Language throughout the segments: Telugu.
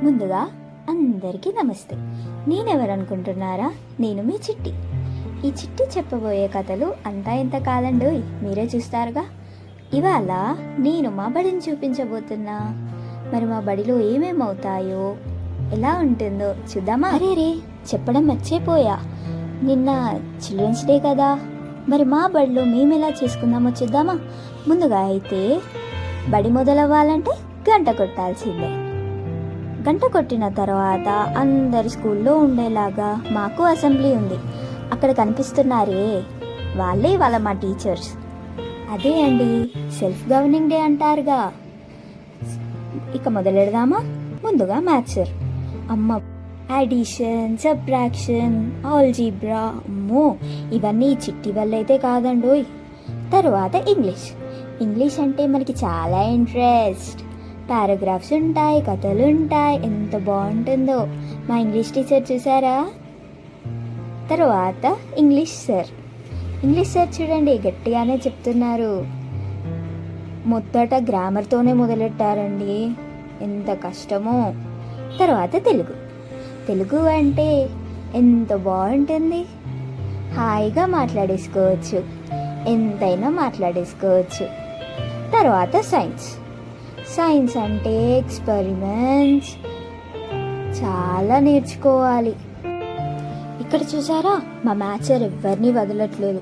ముందుగా అందరికీ నమస్తే. నేనెవరనుకుంటున్నారా? నేను మీ చిట్టి. ఈ చిట్టి చెప్పబోయే కథలు అంతా ఇంత కాదండోయ్, మీరే చూస్తారుగా. ఇవాళ నేను మా బడిని చూపించబోతున్నా. మరి మా బడిలో ఏమేమవుతాయో, ఎలా ఉంటుందో చూద్దామా? అరే చెప్పడం మర్చిపోయా, నిన్న చిల్డ్రన్స్ డే కదా. మరి మా బడిలో మేము ఎలా చేసుకుందామో చూద్దామా? ముందుగా అయితే బడి మొదలవ్వాలంటే గంట కొట్టాల్సిందే. గంట కొట్టిన తర్వాత అందరి స్కూల్లో ఉండేలాగా మాకు అసెంబ్లీ ఉంది. అక్కడ కనిపిస్తున్నారే, వాళ్ళే వాళ్ళ మా టీచర్స్. అదే అండి సెల్ఫ్ గవర్నింగ్ డే అంటారుగా. ఇక మొదలెడదామా? ముందుగా మ్యాథ్స్ సార్. అమ్మ, అడిషన్, సబ్ట్రాక్షన్, ఆల్జీబ్రా, అమ్మో ఇవన్నీ చిట్టి వల్ల అయితే కాదండోయ్. తర్వాత ఇంగ్లీష్ అంటే మనకి చాలా ఇంట్రెస్ట్. పారాగ్రాఫ్స్ ఉంటాయి, కథలు ఉంటాయి, ఎంత బాగుంటుందో. మా ఇంగ్లీష్ టీచర్ చూసారా? తర్వాత ఇంగ్లీష్ సార్ చూడండి, గట్టిగానే చెప్తున్నారు. మొదట గ్రామర్తోనే మొదలెట్టారండి, ఎంత కష్టమో. తర్వాత తెలుగు అంటే ఎంత బాగుంటుంది, హాయిగా మాట్లాడేసుకోవచ్చు, ఎంతైనా మాట్లాడేసుకోవచ్చు. తర్వాత సైన్స్ అంటే ఎక్స్పెరిమెంట్స్, చాలా నేర్చుకోవాలి. ఇక్కడ చూసారా, మా మ్యాథ్సర్ ఎవరిని వదలట్లేదు,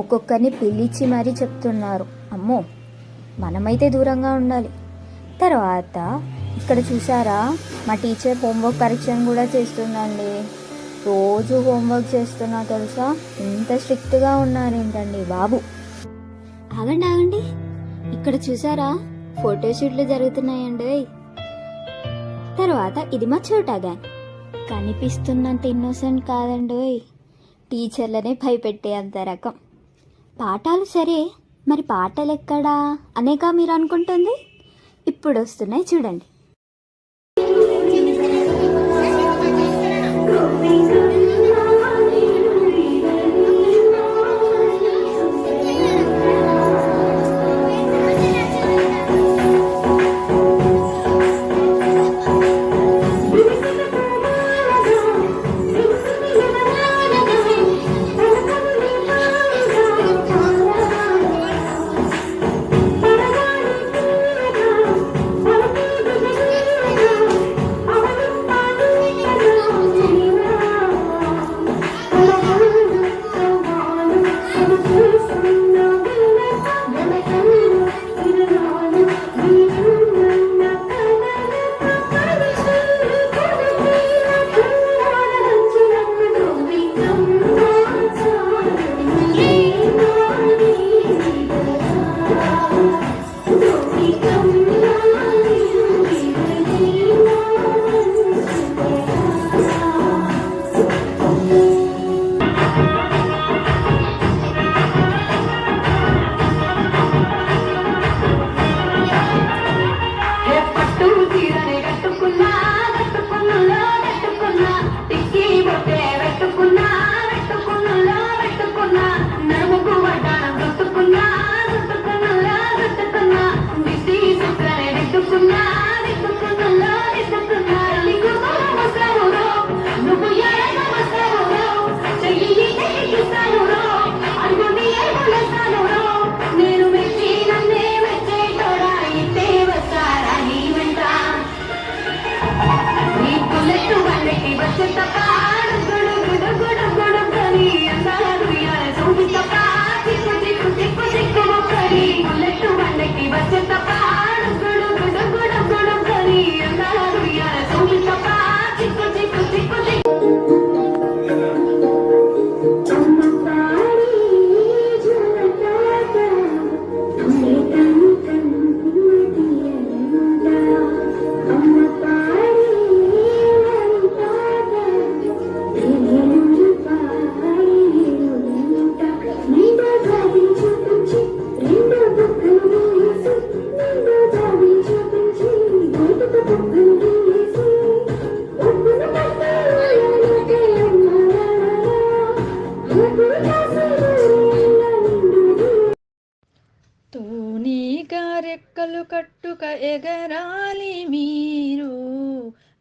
ఒక్కొక్కరిని పిలిచి మరీ చెప్తున్నారు. అమ్మో, మనమైతే దూరంగా ఉండాలి. తర్వాత ఇక్కడ చూసారా, మా టీచర్ హోంవర్క్ కరెక్షన్ కూడా చేస్తుందండి. రోజు హోంవర్క్ చేస్తున్నా తెలుసా, ఇంత స్ట్రిక్ట్గా ఉన్నారేంటండి బాబు. ఆగండి, ఇక్కడ చూసారా, ఫోటోషూట్లు జరుగుతున్నాయండి. తర్వాత ఇది మా చోటా గ్యాంగ్. కనిపిస్తున్నంత ఇన్నోసెంట్ కాదండి, టీచర్లనే భయపెట్టే అంత రకం. పాఠాలు సరే, మరి పాటలు ఎక్కడా అనేక మీరు అనుకుంటుంది. ఇప్పుడు వస్తున్నాయి చూడండి.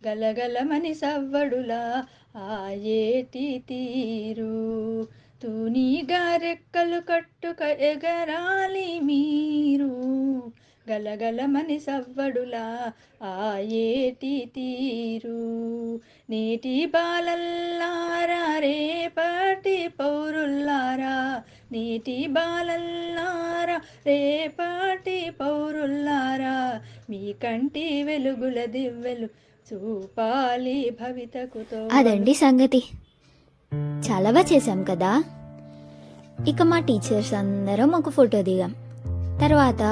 గలగలమని సవ్వడులా ఆయేటి తీరు. తూనీగా రెక్కలు కట్టుక ఎగరాలి మీరు, గలగలమని సవ్వడులా ఆయేటి తీరు. నేటి బాలల్లారా రేపటి పౌరుల్లారా, నేటి బాలల్లారా రేపటి పౌరుల్లారా, మీ కంటి వెలుగుల దివ్వెలు చూపాలి భవితకు తోవలు. అదండి సంగతి. చాలా బాగా చేసాం కదా. ఇక మా టీచర్స్ అందరం ఒక ఫోటో దిగాం. తర్వాత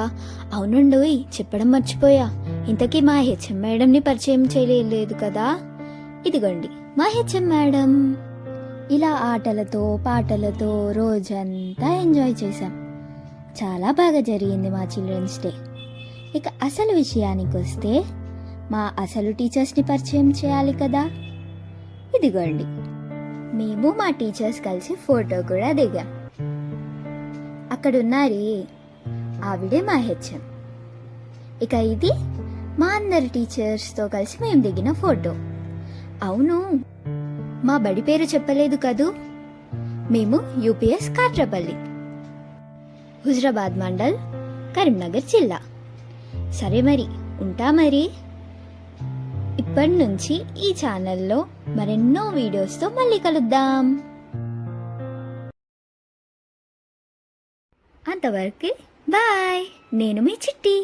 అవునండోయ్ చెప్పడం మర్చిపోయా, ఇంతకీ మా హెచ్ఎం మేడంని పరిచయం చేయలేదు కదా. ఇదిగోండి మా హెచ్ఎం మేడం. ఇలా ఆటలతో పాటలతో రోజంతా ఎంజాయ్ చేశాం. చాలా బాగా జరిగింది మా చిల్డ్రన్స్ డే. ఇక అసలు విషయానికి వస్తే మా అసలు టీచర్స్ని పరిచయం చేయాలి కదా. ఇదిగోండి మేము మా టీచర్స్ కలిసి ఫోటో కూడా దిగాం. అక్కడున్నారే ఆవిడే మా హెచ్ఎం. ఇక ఇది మా అందరి టీచర్స్తో కలిసి మేము దిగిన ఫోటో. అవును, మా బడి పేరు చెప్పలేదు కదూ. మేము యూపీఎస్ కాట్రపల్లి, హుజరాబాద్ మండల్, కరీంనగర్ జిల్లా. సరే మరి ఉంటా. మరి ఇప్పటి నుంచి ఈ ఛానల్లో మరెన్నో వీడియోస్తో మళ్ళీ కలుద్దాం. అంతవరకు బాయ్. నేను మీ చిట్టి.